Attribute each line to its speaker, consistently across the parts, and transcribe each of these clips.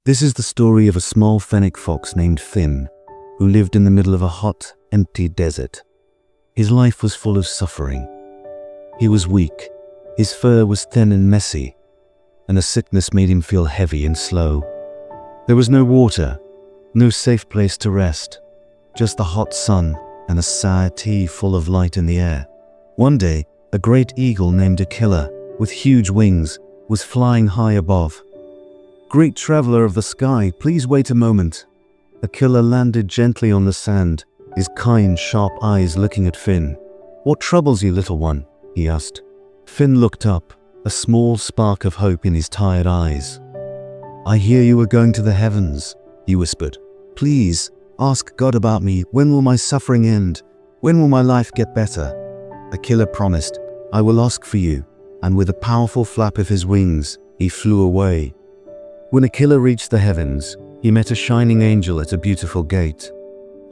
Speaker 1: This is the story of a small fennec fox named Finn, who lived in the middle of a hot, empty desert. His life was full of suffering. He was weak, his fur was thin and messy, and a sickness made him feel heavy and slow. There was no water, no safe place to rest, just the hot sun and a sour tea full of light in the air. One day, a great eagle named Aquila, with huge wings, was flying high above. "Great traveler of the sky, please wait a moment." Aquila landed gently on the sand, his kind, sharp eyes looking at Finn. "What troubles you, little one?" he asked. Finn looked up, a small spark of hope in his tired eyes. "I hear you are going to the heavens," he whispered. "Please, ask God about me. When will my suffering end? When will my life get better?" Aquila promised, "I will ask for you," and with a powerful flap of his wings, he flew away. When Aquila reached the heavens, he met a shining angel at a beautiful gate.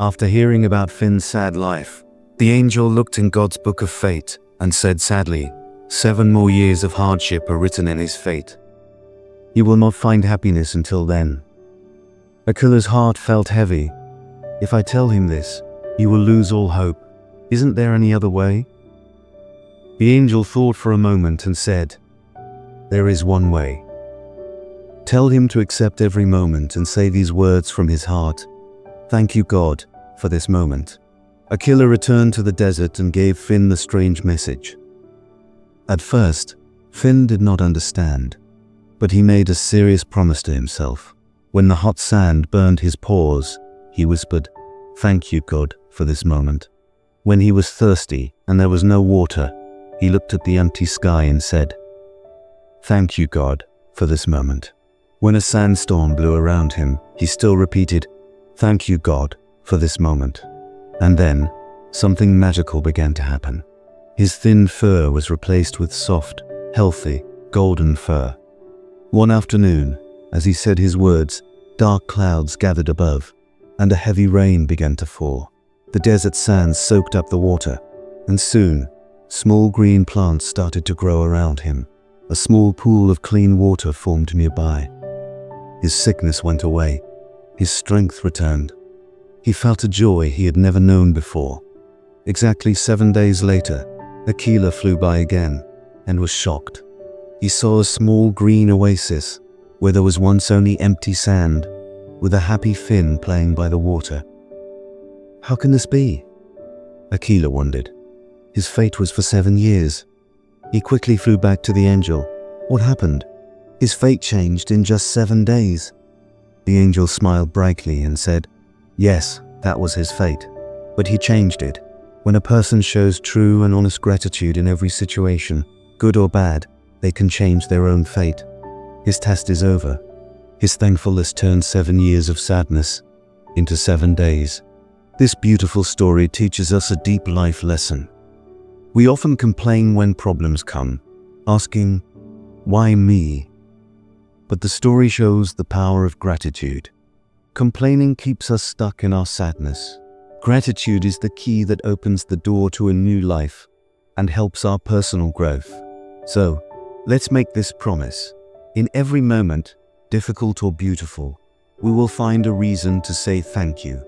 Speaker 1: After hearing about Finn's sad life, the angel looked in God's book of fate and said sadly, 7 more years of hardship are written in his fate. He will not find happiness until then. Aquila's heart felt heavy. If I tell him this, he will lose all hope. Isn't there any other way? The angel thought for a moment and said, "There is one way. Tell him to accept every moment and say these words from his heart. Thank you, God, for this moment." Aquila returned to the desert and gave Finn the strange message. At first, Finn did not understand, but he made a serious promise to himself. When the hot sand burned his pores, he whispered, "Thank you, God, for this moment." When he was thirsty and there was no water, he looked at the empty sky and said, "Thank you, God, for this moment." When a sandstorm blew around him, he still repeated, "Thank you, God, for this moment." And then, something magical began to happen. His thin fur was replaced with soft, healthy, golden fur. One afternoon, as he said his words, dark clouds gathered above, and a heavy rain began to fall. The desert sands soaked up the water, and soon, small green plants started to grow around him. A small pool of clean water formed nearby. His sickness went away. His strength returned. He felt a joy he had never known before. Exactly 7 days later, Aquila flew by again and was shocked. He saw a small green oasis where there was once only empty sand, with a happy Finn playing by the water. How can this be? Aquila wondered. His fate was for 7 years. He quickly flew back to the angel. What happened? His fate changed in just 7 days. The angel smiled brightly and said, "Yes, that was his fate, but he changed it. When a person shows true and honest gratitude in every situation, good or bad, they can change their own fate. His test is over." His thankfulness turned 7 years of sadness into 7 days. This beautiful story teaches us a deep life lesson. We often complain when problems come, asking, "Why me?" But the story shows the power of gratitude. Complaining keeps us stuck in our sadness. Gratitude is the key that opens the door to a new life and helps our personal growth. So, let's make this promise. In every moment, difficult or beautiful, we will find a reason to say thank you.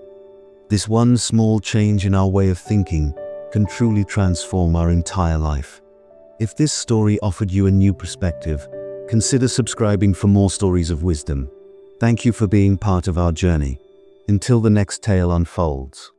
Speaker 1: This one small change in our way of thinking can truly transform our entire life. If this story offered you a new perspective, consider subscribing for more stories of wisdom. Thank you for being part of our journey. Until the next tale unfolds.